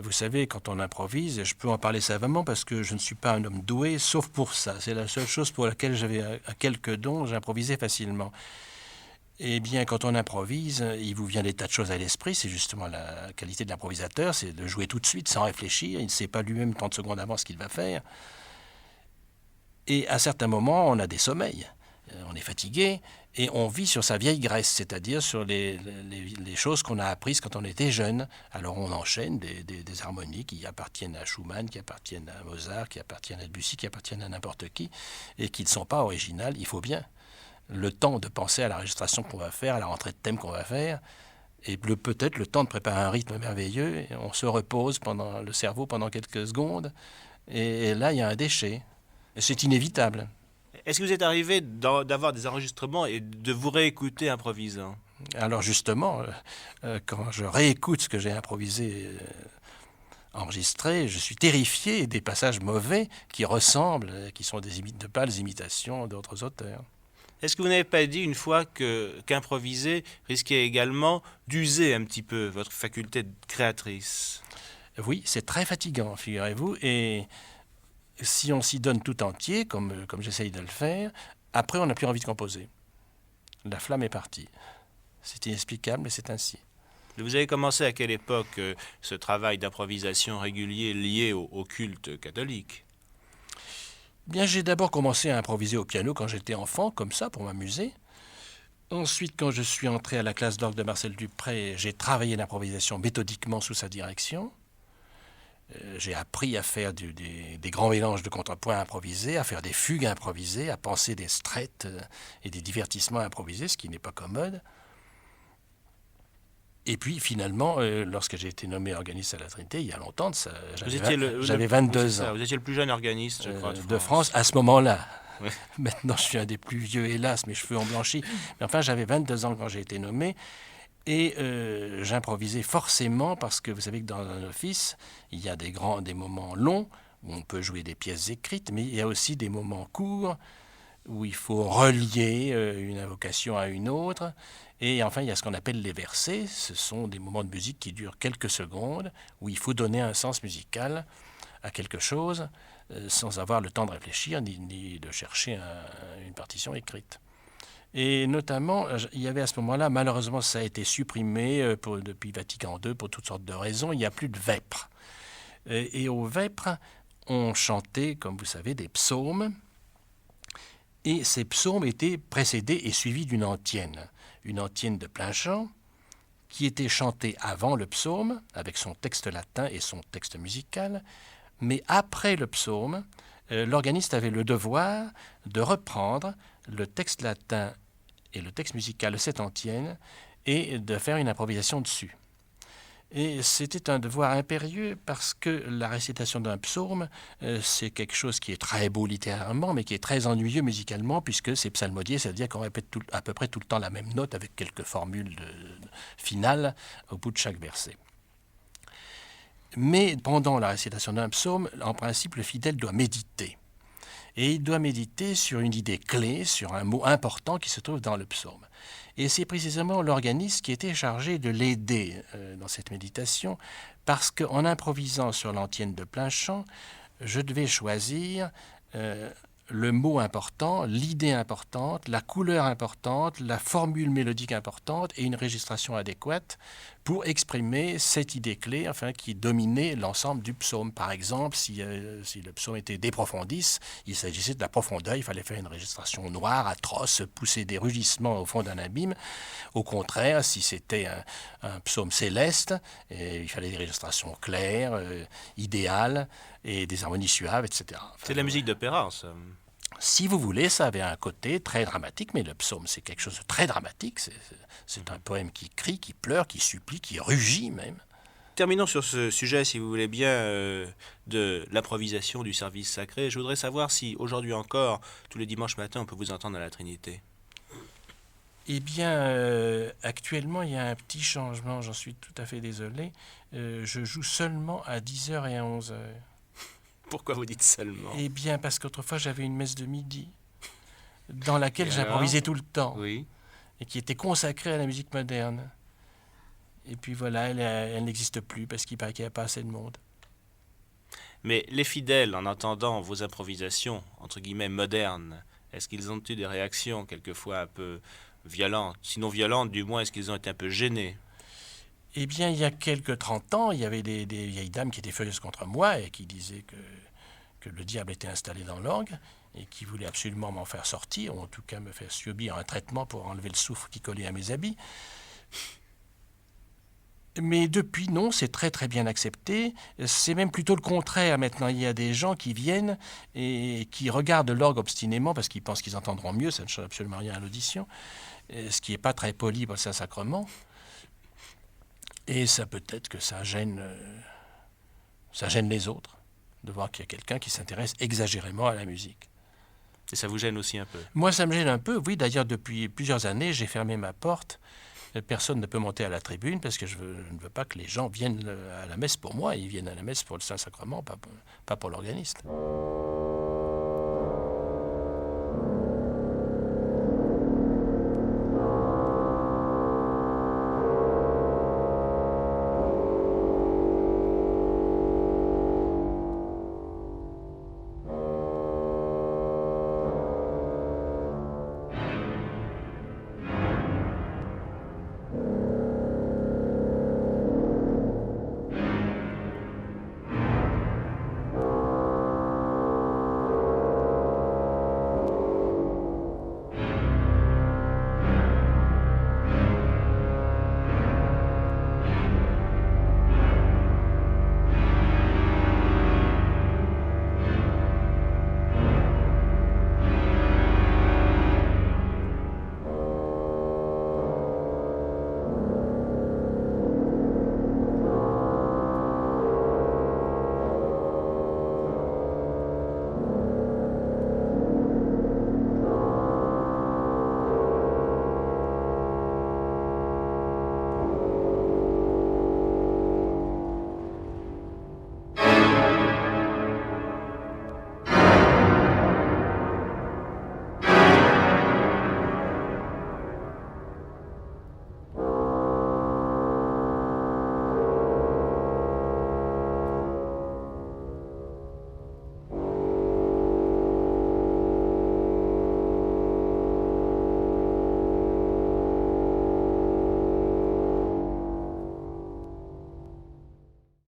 Vous savez, quand on improvise, je peux en parler savamment parce que je ne suis pas un homme doué, sauf pour ça. C'est la seule chose pour laquelle j'avais quelques dons, j'improvisais facilement. Eh bien, quand on improvise, il vous vient des tas de choses à l'esprit. C'est justement la qualité de l'improvisateur, c'est de jouer tout de suite sans réfléchir. Il ne sait pas lui-même 30 secondes avant ce qu'il va faire. Et à certains moments, on a des sommeils. On est fatigué et on vit sur sa vieille graisse, c'est-à-dire sur les choses qu'on a apprises quand on était jeune. Alors on enchaîne des harmonies qui appartiennent à Schumann, qui appartiennent à Mozart, qui appartiennent à Debussy, qui appartiennent à n'importe qui, et qui ne sont pas originales. Il faut bien le temps de penser à la registration qu'on va faire, à la rentrée de thème qu'on va faire, et peut-être le temps de préparer un rythme merveilleux. Et on se repose pendant le cerveau pendant quelques secondes, et là il y a un déchet. Et c'est inévitable. Est-ce que vous êtes arrivé d'avoir des enregistrements et de vous réécouter improvisant? Alors justement, quand je réécoute ce que j'ai improvisé, enregistré, je suis terrifié des passages mauvais qui ressemblent, qui sont de pâles imitations d'autres auteurs. Est-ce que vous n'avez pas dit une fois qu'improviser risquait également d'user un petit peu votre faculté créatrice? Oui, c'est très fatigant, figurez-vous, et si on s'y donne tout entier, comme j'essaye de le faire, après on n'a plus envie de composer. La flamme est partie. C'est inexplicable, mais c'est ainsi. Vous avez commencé à quelle époque ce travail d'improvisation régulier lié au culte catholique? Bien, j'ai d'abord commencé à improviser au piano quand j'étais enfant, comme ça, pour m'amuser. Ensuite, quand je suis entré à la classe d'orgue de Marcel Dupré, j'ai travaillé l'improvisation méthodiquement sous sa direction. J'ai appris à faire des grands mélanges de contrepoint improvisés, à faire des fugues improvisées, à penser des straits et des divertissements improvisés, ce qui n'est pas commode. Et puis finalement, lorsque j'ai été nommé organiste à la Trinité, il y a longtemps de ça, j'avais 22 ans. Vous étiez le plus jeune organiste, je crois, de France à ce moment-là. Oui. Maintenant, je suis un des plus vieux, hélas, mes cheveux ont blanchi. Mais enfin, j'avais 22 ans quand j'ai été nommé. Et j'improvisais forcément parce que vous savez que dans un office, il y a des moments longs où on peut jouer des pièces écrites, mais il y a aussi des moments courts où il faut relier une invocation à une autre. Et enfin, il y a ce qu'on appelle les versets. Ce sont des moments de musique qui durent quelques secondes, où il faut donner un sens musical à quelque chose sans avoir le temps de réfléchir ni de chercher une partition écrite. Et notamment, il y avait à ce moment-là, malheureusement, ça a été supprimé depuis Vatican II pour toutes sortes de raisons, il n'y a plus de vêpres. Et aux vêpres, on chantait, comme vous savez, des psaumes. Et ces psaumes étaient précédés et suivis d'une antienne de plein chant, qui était chantée avant le psaume, avec son texte latin et son texte musical, mais après le psaume, l'organiste avait le devoir de reprendre le texte latin et le texte musical de cette antienne et de faire une improvisation dessus. Et c'était un devoir impérieux parce que la récitation d'un psaume, c'est quelque chose qui est très beau littérairement, mais qui est très ennuyeux musicalement, puisque c'est psalmodié, c'est-à-dire qu'on répète à peu près tout le temps la même note avec quelques formules finales au bout de chaque verset. Mais pendant la récitation d'un psaume, en principe, le fidèle doit méditer. Et il doit méditer sur une idée clé, sur un mot important qui se trouve dans le psaume. Et c'est précisément l'organiste qui était chargé de l'aider dans cette méditation, parce qu'en improvisant sur l'antienne de plein chant, je devais choisir le mot important, l'idée importante, la couleur importante, la formule mélodique importante et une registration adéquate pour exprimer cette idée clé, enfin, qui dominait l'ensemble du psaume. Par exemple, si le psaume était de profondis, il s'agissait de la profondeur, il fallait faire une registration noire, atroce, pousser des rugissements au fond d'un abîme. Au contraire, si c'était un psaume céleste, il fallait des registrations claires, idéales, et des harmonies suaves, etc. Enfin, c'est de la musique d'opéra, ça. Si vous voulez, ça avait un côté très dramatique, mais le psaume, c'est quelque chose de très dramatique. C'est un poème qui crie, qui pleure, qui supplie, qui rugit même. Terminons sur ce sujet, si vous voulez bien, de l'improvisation du service sacré. Je voudrais savoir si, aujourd'hui encore, tous les dimanches matins, on peut vous entendre à la Trinité. Eh bien, actuellement, il y a un petit changement, j'en suis tout à fait désolé. Je joue seulement à 10h et à 11h. Pourquoi vous dites seulement? Eh bien, parce qu'autrefois, j'avais une messe de midi, dans laquelle j'improvisais tout le temps, oui. et qui était consacrée à la musique moderne. Et puis voilà, elle n'existe plus parce qu'il paraît qu'il n'y a pas assez de monde. Mais les fidèles, en entendant vos improvisations, entre guillemets, modernes, est-ce qu'ils ont eu des réactions quelquefois un peu violentes? Sinon violentes, du moins, est-ce qu'ils ont été un peu gênés? Eh bien, il y a quelques 30 ans, il y avait des vieilles dames qui étaient furieuses contre moi et qui disaient que le diable était installé dans l'orgue et qui voulaient absolument m'en faire sortir, ou en tout cas me faire subir un traitement pour enlever le soufre qui collait à mes habits. Mais depuis, non, c'est très très bien accepté. C'est même plutôt le contraire maintenant. Il y a des gens qui viennent et qui regardent l'orgue obstinément parce qu'ils pensent qu'ils entendront mieux, ça ne change absolument rien à l'audition, ce qui n'est pas très poli pour le Saint-Sacrement. Et ça peut-être que ça gêne les autres de voir qu'il y a quelqu'un qui s'intéresse exagérément à la musique. Et ça vous gêne aussi un peu? Moi, ça me gêne un peu, oui. D'ailleurs, depuis plusieurs années, j'ai fermé ma porte. Personne ne peut monter à la tribune parce que je ne veux pas que les gens viennent à la messe pour moi. Ils viennent à la messe pour le Saint-Sacrement, pas pour l'organiste.